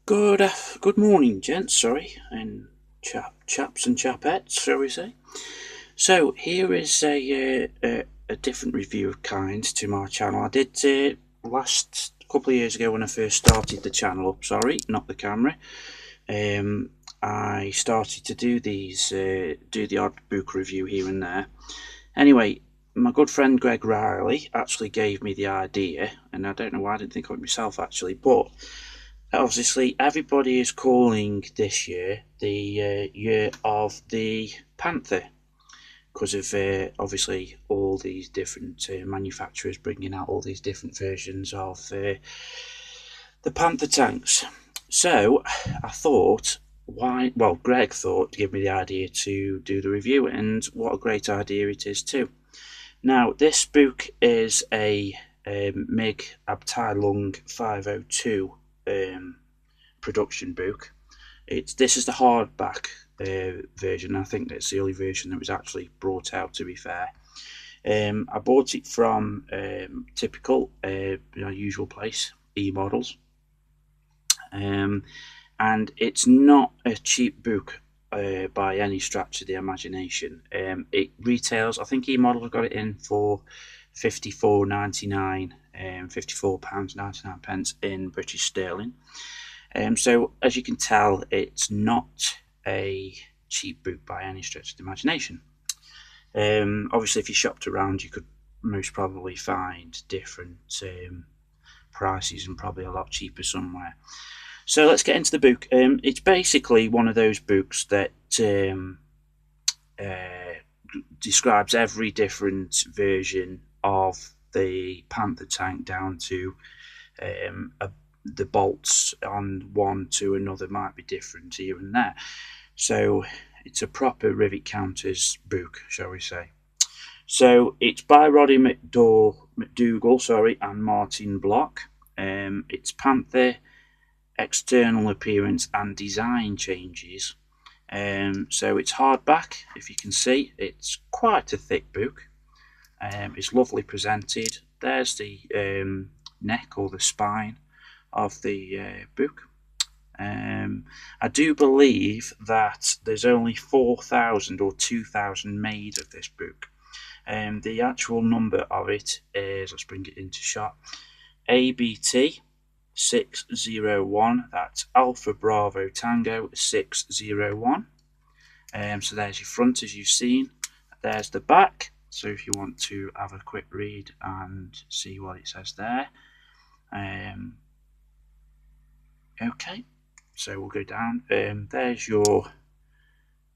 Good morning, gents. Sorry, and chaps and chapettes, shall we say? So here is a different review of kind to my channel. I did last couple of years ago when I first started the channel up. Sorry, not the camera. I started to do do the odd book review here and there. Anyway, my good friend Greg Reilly actually gave me the idea, and I don't know why I didn't think of it myself actually, but obviously everybody is calling this year the year of the Panther because of obviously all these different manufacturers bringing out all these different versions of the Panther tanks. So I thought, Greg thought to give me the idea to do the review, and what a great idea it is too. Now, this book is a MiG Abteilung 502 production book. This is the hardback version. I think that's the only version that was actually brought out, to be fair. I bought it from typical, usual place, e-models. And it's not a cheap book by any stretch of the imagination. It retails, I think e-model got it in for £54.99, £54.99 in British sterling. So as you can tell, it's not a cheap book by any stretch of the imagination. Obviously, if you shopped around, you could most probably find different prices and probably a lot cheaper somewhere. So let's get into the book. It's basically one of those books that describes every different version of the Panther tank down to the bolts on one to another might be different here and there. So it's a proper rivet counters book, shall we say. So it's by Roddy McDougall, and Martin Block. It's Panther external appearance and design changes. So it's hardback, if you can see. It's quite a thick book. It's lovely presented. There's the neck or the spine of the book. I do believe that there's only 4,000 or 2,000 made of this book. The actual number of it is, let's bring it into shot, ABT 601, that's Alpha Bravo Tango 601. So there's your front, as you've seen. There's the back, so if you want to have a quick read and see what it says there. Okay, so we'll go down. There's your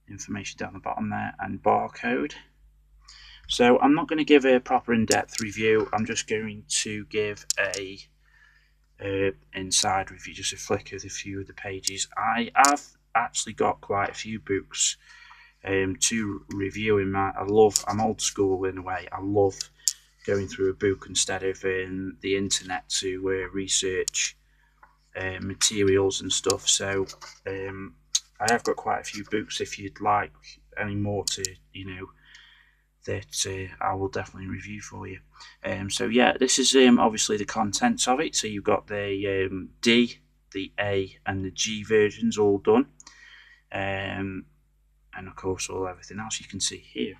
information down the bottom there and barcode. So I'm not going to give a proper in-depth review. I'm just going to give a inside review, just a flick of a few of the pages. I have actually got quite a few books to review. I'm old school in a way. I love going through a book instead of the internet to research materials and stuff. So I have got quite a few books. If you'd like any more to, that I will definitely review for you. So yeah, this is obviously the contents of it. So you've got the D, the A, and the G versions all done, and of course everything else you can see here.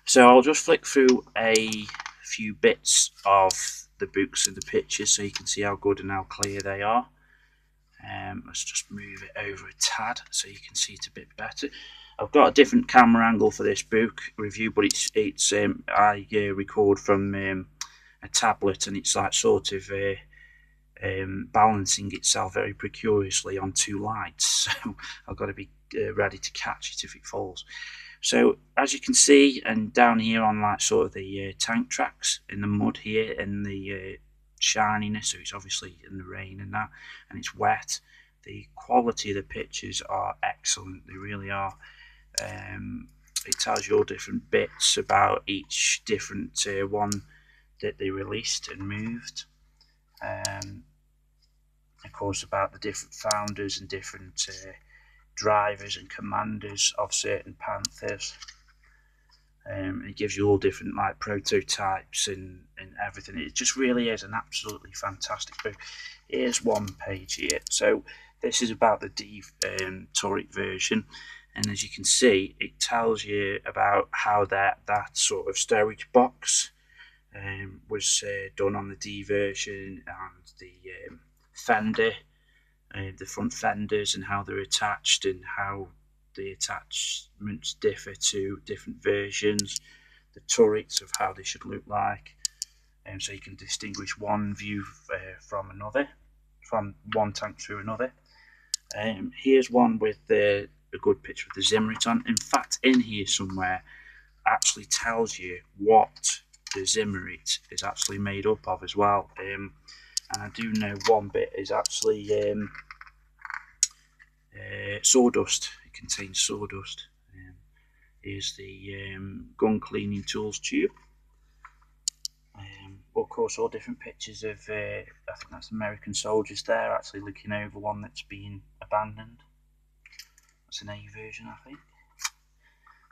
So I'll just flick through a few bits of the books and the pictures so you can see how good and how clear they are. Let's just move it over a tad so you can see it a bit better. I've got a different camera angle for this book review, but I record from a tablet, and it's like sort of balancing itself very precariously on two lights, so I've got to be ready to catch it if it falls. So as you can see, and down here on like sort of the tank tracks in the mud here, and the shininess, so it's obviously in the rain and that, and it's wet. The quality of the pictures are excellent, they really are. It tells you all different bits about each different one that they released and moved. Of course, about the different founders and different drivers and commanders of certain Panthers. And it gives you all different like prototypes and everything. It just really is an absolutely fantastic book. Here's one page here. So this is about the D turret version, and as you can see, it tells you about how that sort of storage box was done on the D version, and the fender, the front fenders, and how they're attached, and how the attachments differ to different versions, the turrets of how they should look like, and so you can distinguish one view from another, from one tank through another. Here's one with a good picture of the Zimmerit on. In fact, in here somewhere actually tells you what the Zimmerit is actually made up of as well. And I do know one bit is actually sawdust. It contains sawdust. Here's the gun cleaning tools tube. Of course, all different pictures of, I think that's American soldiers there, actually looking over one that's been abandoned. That's an A version, I think.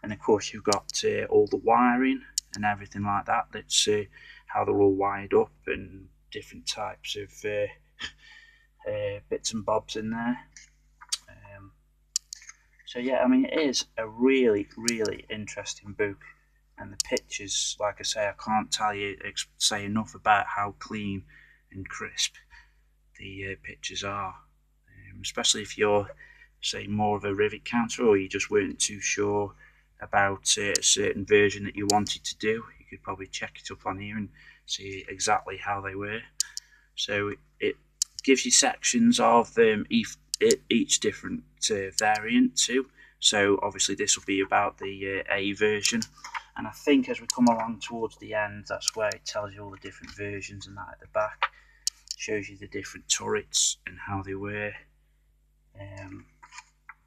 And of course, you've got all the wiring and everything like that. That's how they're all wired up, and different types of bits and bobs in there. So yeah, I mean, it is a really, really interesting book, and the pictures, like I say, I can't say enough about how clean and crisp the pictures are, especially if you're, say, more of a rivet counter, or you just weren't too sure about a certain version that you wanted to do. You could probably check it up on here and see exactly how they were. So it gives you sections of each different variant too. So obviously this will be about the A version, and I think as we come along towards the end, that's where it tells you all the different versions, and that at the back shows you the different turrets and how they were.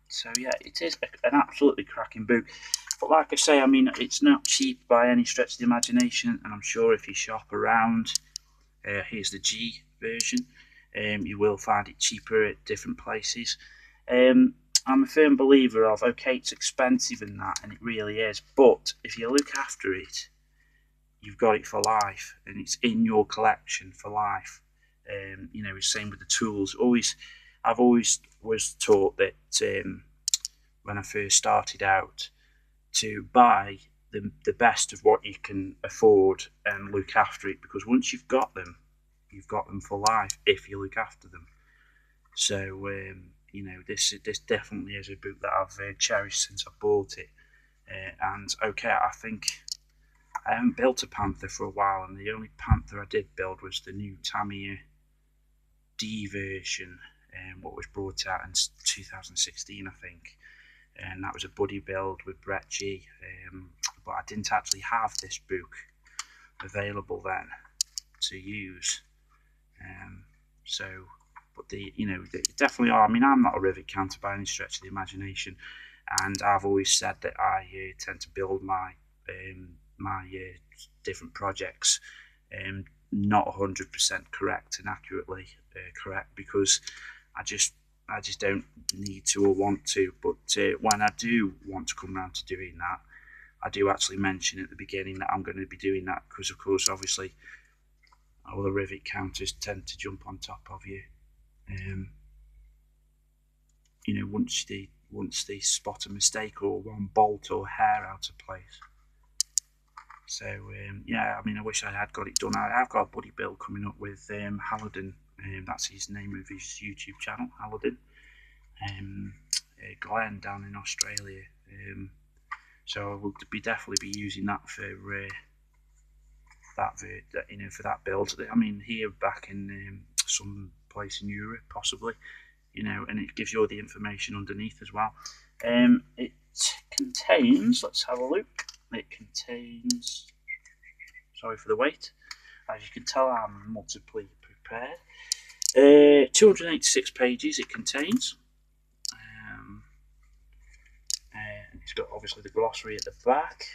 So yeah, it is an absolutely cracking book. But like I say, I mean, it's not cheap by any stretch of the imagination, and I'm sure if you shop around, here's the G version, you will find it cheaper at different places. I'm a firm believer of, okay, it's expensive and that, and it really is, but if you look after it, you've got it for life, and it's in your collection for life. You know, same with the tools. I've always was taught that when I first started out, to buy the best of what you can afford and look after it, because once you've got them for life if you look after them. So you know, this definitely is a book that I've cherished since I bought it. And okay, I think I haven't built a Panther for a while, and the only Panther I did build was the new Tamiya D version, what was brought out in 2016, I think, and that was a buddy build with Brett G. But I didn't actually have this book available then to use. So, but you know, they definitely are. I mean, I'm not a rivet counter by any stretch of the imagination, and I've always said that I tend to build my different projects not 100% correct and accurately correct, because I just don't need to or want to. But when I do want to come around to doing that, I do actually mention at the beginning that I'm going to be doing that, because of course, obviously, all the rivet counters tend to jump on top of you. You know, once they spot a mistake or one bolt or hair out of place. So yeah, I mean, I wish I had got it done. I've got a buddy build coming up with Hallidan. That's his name of his YouTube channel, Hallidan. Glen down in Australia. So I will definitely be using that for for that build. I mean, here back in some place in Europe, possibly, you know, and it gives you all the information underneath as well. It contains, let's have a look. It contains, sorry for the wait. As you can tell, I'm multiply prepared. 286 pages it contains. It's got obviously the glossary at the back.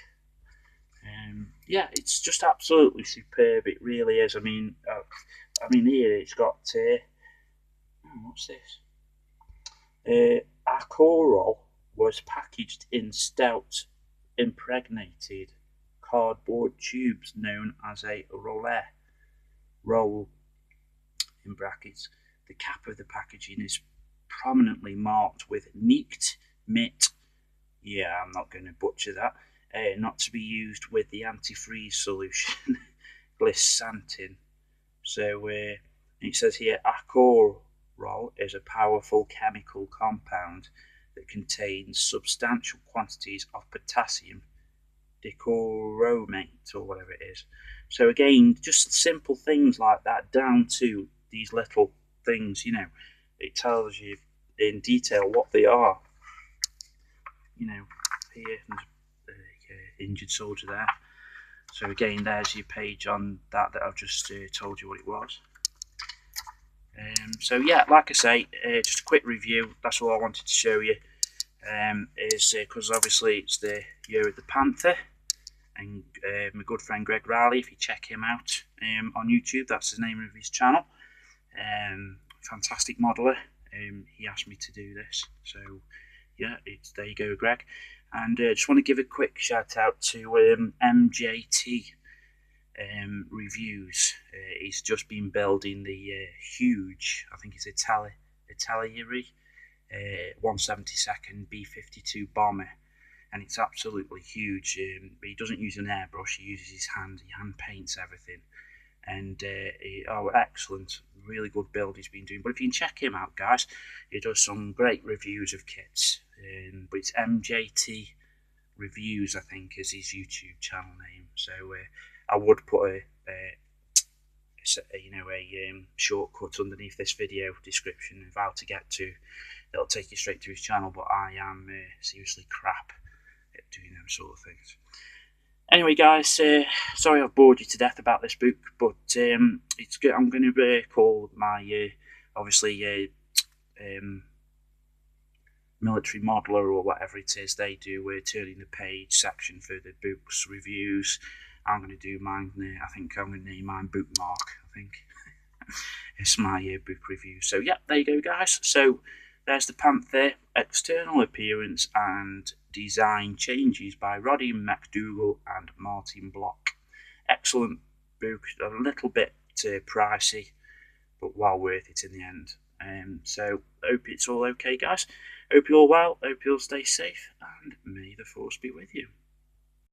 Yeah, it's just absolutely superb. It really is. I mean here it's got what's this? Our coral was packaged in stout impregnated cardboard tubes known as a roll in brackets. The cap of the packaging is prominently marked with "Nicht mit," yeah, I'm not going to butcher that, not to be used with the antifreeze solution, glysantin. So it says here, Acorol is a powerful chemical compound that contains substantial quantities of potassium dichromate, or whatever it is. So again, just simple things like that, down to these little things, you know, it tells you in detail what they are. You know, here, injured soldier there. So again, there's your page on that I've just told you what it was. So yeah, like I say, just a quick review. That's all I wanted to show you. Is because obviously it's the year of the Panther, and my good friend Greg Reilly, if you check him out on YouTube, that's the name of his channel. Fantastic modeler. He asked me to do this, so yeah, there you go, Greg. And just want to give a quick shout out to MJT Reviews. He's just been building the huge, I think it's Italieri 172nd B-52 bomber, and it's absolutely huge. But he doesn't use an airbrush; he uses his hand. He hand paints everything, and excellent, really good build he's been doing. But if you can check him out, guys, he does some great reviews of kits. But it's MJT Reviews, I think, is his YouTube channel name. So I would put a shortcut underneath this video description of how to get to. It'll take you straight to his channel, but I am seriously crap at doing them sort of things. Anyway, guys, sorry I've bored you to death about this book, but it's good. I'm going to call my obviously military modeler or whatever it is they do. We're turning the page section for the books reviews. I'm going to do mine. I think I'm going to name mine Bookmark. I think it's my book review. So yeah, there you go, guys. So there's the Panther. External appearance and design changes by Roddy McDougall and Martin Block. Excellent book. A little bit pricey, but well worth it in the end. So hope it's all okay, guys. Hope you're all well. Hope you'll stay safe, and may the force be with you.